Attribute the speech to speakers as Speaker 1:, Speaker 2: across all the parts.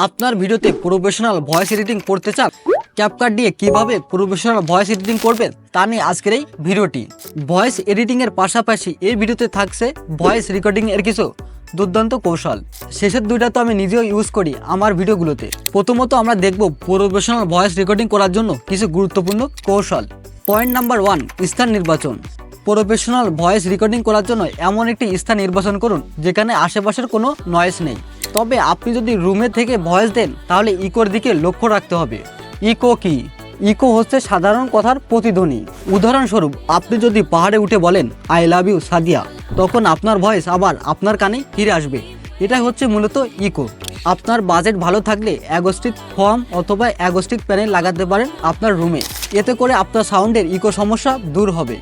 Speaker 1: আপনার ভিডিওতে professional voice editing করতে চান? ক্যাপকাট দিয়ে কিভাবে প্রফেশনাল ভয়েস এডিটিং করবেন তা নিয়ে আজকের এই ভিডিওটি। ভয়েস এডিটিং এর পাশাপাশি এই ভিডিওতে থাকছে ভয়েস রেকর্ডিং এর কিছু দুর্দান্ত কৌশল। শেষের দুইটা তো আমি নিজেও ইউজ করি আমার ভিডিওগুলোতে। প্রথমত আমরা দেখব প্রফেশনাল ভয়েস রেকর্ডিং করার জন্য কিছু গুরুত্বপূর্ণ কৌশল। পয়েন্ট নাম্বার 1, স্থান নির্বাচন। প্রফেশনাল ভয়েস রেকর্ডিং করার জন্য এমন একটি স্থান নির্বাচন করুন যেখানে আশেপাশের কোনো নয়েজ নেই। তবে আপনি যদি রুমে থেকে ভয়েস দেন তাহলে ইকোর দিকে লক্ষ্য রাখতে হবে। ইকো কি? ইকো হচ্ছে সাধারণ কথার প্রতিধ্বনি। উদাহরণস্বরূপ আপনি যদি পাহাড়ে উঠে বলেন আই লাভ ইউ সাদিয়া, তখন আপনার ভয়েস আবার আপনার কানে ফিরে আসবে। এটা হচ্ছে মূলত ইকো। আপনার বাজেট ভালো থাকলে অ্যাকোস্টিক ফর্ম অথবা অ্যাকোস্টিক প্যানেল লাগাতে পারেন আপনার রুমে। এতে করে আপনার সাউন্ডের ইকো সমস্যা দূর হবে।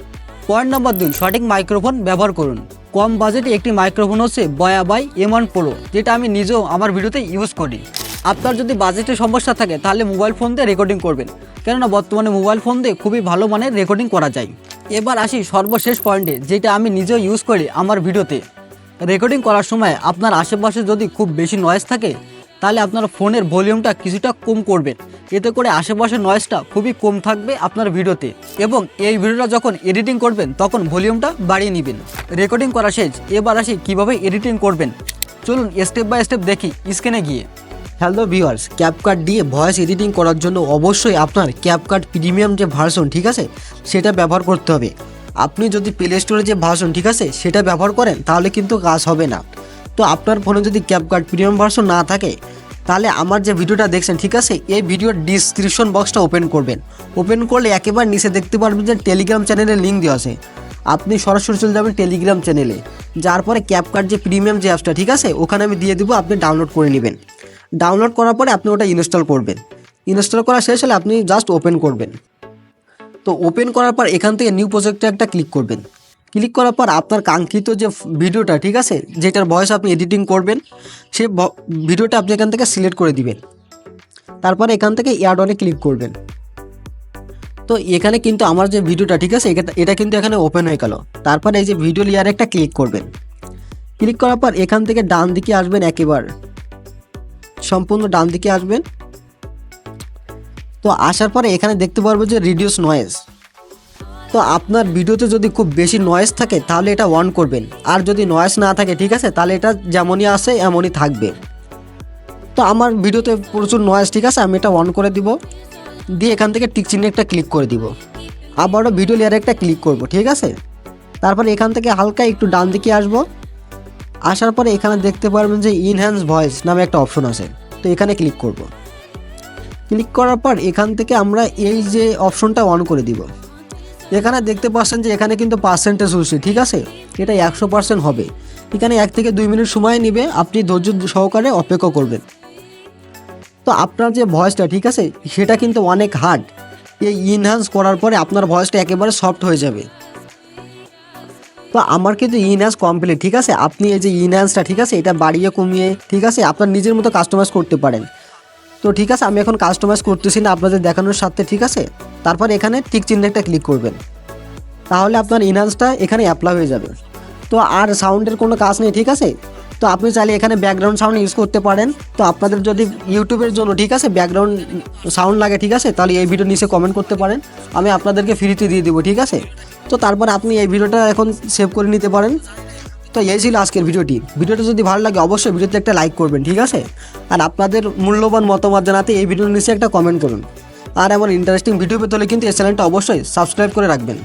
Speaker 1: পয়েন্ট নাম্বার 2, সঠিক মাইক্রোফোন ব্যবহার করুন। কম বাজেটে একটি মাইক্রোফোন হচ্ছে বয়া বাই M1 Pro, যেটা আমি নিজেও আমার ভিডিওতে ইউজ করি। আপনার যদি বাজেটের সমস্যা থাকে তাহলে মোবাইল ফোন দিয়ে রেকর্ডিং করবেন, কেননা বর্তমানে মোবাইল ফোন দিয়ে খুবই ভালো মানের রেকর্ডিং করা যায়। এবার আসি সর্বশেষ পয়েন্টে, যেটা আমি নিজেও ইউজ করি আমার ভিডিওতে। রেকর্ডিং করার সময় আপনার আশেপাশে যদি খুব বেশি নয়েজ থাকে তাহলে আপনার ফোনের ভলিউমটা কিছুটা কম করবেন। এতে করে আশেপাশের নয়েজটা খুবই কম থাকবে আপনার ভিডিওতে, এবং এই ভিডিওটা যখন এডিটিং করবেন তখন ভলিউমটা বাড়িয়ে নেবেন। রেকর্ডিং করা শেষ, এবার আসি কীভাবে এডিটিং করবেন। চলুন স্টেপ বাই স্টেপ দেখি স্ক্রিনে গিয়ে। হ্যালো ভিউয়ার্স, ক্যাপকাট দিয়ে ভয়েস এডিটিং করার জন্য অবশ্যই আপনার ক্যাপকাট প্রিমিয়াম যে ভার্সন ঠিক আছে সেটা ব্যবহার করতে হবে। আপনি যদি প্লে স্টোরে যে ভার্সন ঠিক আছে সেটা ব্যবহার করেন তাহলে কিন্তু কাজ হবে না। তো আপনার ফোনে যদি ক্যাপকাট প্রিমিয়াম ভার্সন না থাকে তাহলে আমার যে ভিডিওটা দেখছেন ঠিক আছে, এই ভিডিওর ডিসক্রিপশন বক্সটা ওপেন করবেন। ওপেন করলে একেবারে নিচে দেখতে পারবেন যে টেলিগ্রাম চ্যানেলের লিঙ্ক দেওয়া আছে। আপনি সরাসরি চলে যাবেন টেলিগ্রাম চ্যানেলে, যার পরে ক্যাপকাট যে প্রিমিয়াম যে অ্যাপসটা ঠিক আছে ওখানে আমি দিয়ে দেবো, আপনি ডাউনলোড করে নেবেন। ডাউনলোড করার পরে আপনি ওটা ইনস্টল করবেন। ইনস্টল করা শেষ হলে আপনি জাস্ট ওপেন করবেন। তো ওপেন করার পর এখান থেকে নিউ প্রজেক্টে একটা ক্লিক করবেন। ক্লিক করার পর আপনার কাঙ্ক্ষিত যে ভিডিওটা ঠিক আছে, যেটার ভয়েস আপনি এডিটিং করবেন সে ভিডিওটা আপনি এখান থেকে সিলেক্ট করে দিবেন। তারপরে এখান থেকে অ্যাড অনে ক্লিক করবেন। তো এখানে কিন্তু আমার যে ভিডিওটা ঠিক আছে এটা কিন্তু এখানে ওপেন হয়ে গেল। তারপরে এই যে ভিডিও লেয়ারে একটা ক্লিক করবেন। ক্লিক করার পর এখান থেকে ডান দিকে আসবেন, একেবারে সম্পূর্ণ ডান দিকে আসবেন। তো আসার পরে এখানে দেখতে পারবো যে রিডিউস নয়েজ। তো আপনার ভিডিওতে যদি খুব বেশি নয়েজ থাকে তাহলে এটা অন করবেন, আর যদি নয়েজ না থাকে ঠিক আছে তাহলে এটা যেমনই আসে এমনই থাকবে। তো আমার ভিডিওতে প্রচুর নয়েজ ঠিক আছে, আমি এটা অন করে দিব। দিয়ে এখান থেকে টিক চিহ্নে একটা ক্লিক করে দিব। আবারও ভিডিও লেয়ারে একটা ক্লিক করব ঠিক আছে। তারপর এখান থেকে হালকা একটু ডান দিকে আসব। আসার পরে এখানে দেখতে পারবেন যে ইনহ্যান্স ভয়েস নামে একটা অপশন আছে, তো এখানে ক্লিক করব। ক্লিক করার পর এখান থেকে আমরা এই যে অপশনটা অন করে দিব। এখানে দেখতে পাচ্ছেন যে এখানে কিন্তু পার্সেন্টেজ হচ্ছে ঠিক আছে, এটা 100% হবে। এখানে 1 থেকে 2 মিনিট সময় নেবে, আপনি ধৈর্য সহকারে অপেক্ষা করবেন। তো আপনার যে ভয়েসটা ঠিক আছে সেটা কিন্তু অনেক হার্ড। এই ইনহ্যান্স করার পরে আপনার ভয়েসটা একেবারে সফট হয়ে যাবে। তো আমার কিন্তু ইনহ্যান্স কমপ্লিট ঠিক আছে। আপনি এই যে ইনহ্যান্সটা ঠিক আছে এটা বাড়িয়ে কমিয়ে ঠিক আছে আপনার নিজের মতো কাস্টমাইজ করতে পারেন। তো ঠিক আছে, আমি এখন কাস্টমাইজ করতেছি না আপনাদের দেখানোর সাথে ঠিক আছে। তারপর এখানে টিক চিহ্নে একটা ক্লিক করবেন, তাহলে আপনার ইনহ্যান্সটা এখানে অ্যাপ্লাই হয়ে যাবে। তো আর সাউন্ডের কোনো কাজ নেই ঠিক আছে। তো আপনি চাইলে এখানে ব্যাকগ্রাউন্ড সাউন্ড ইউজ করতে পারেন। তো আপনাদের যদি ইউটিউবের জন্য ঠিক আছে ব্যাকগ্রাউন্ড সাউন্ড লাগে ঠিক আছে তাহলে এই ভিডিওর নিচে কমেন্ট করতে পারেন, আমি আপনাদেরকে ফ্রিতে দিয়ে দেবো ঠিক আছে। তো তারপর আপনি এই ভিডিওটা এখন সেভ করে নিতে পারেন। তো এই ছিল আজকের ভিডিওটা যদি ভালো লাগে অবশ্যই ভিডিওতে একটা লাইক করবেন ঠিক আছে। আর আপনাদের মূল্যবান মতামত জানাতে এই ভিডিওর নিচে একটা কমেন্ট করুন। আর এমন ইন্টারেস্টিং ভিডিও পেতে হলে কিন্তু এই চ্যানেলটা অবশ্যই সাবস্ক্রাইব করে রাখবেন।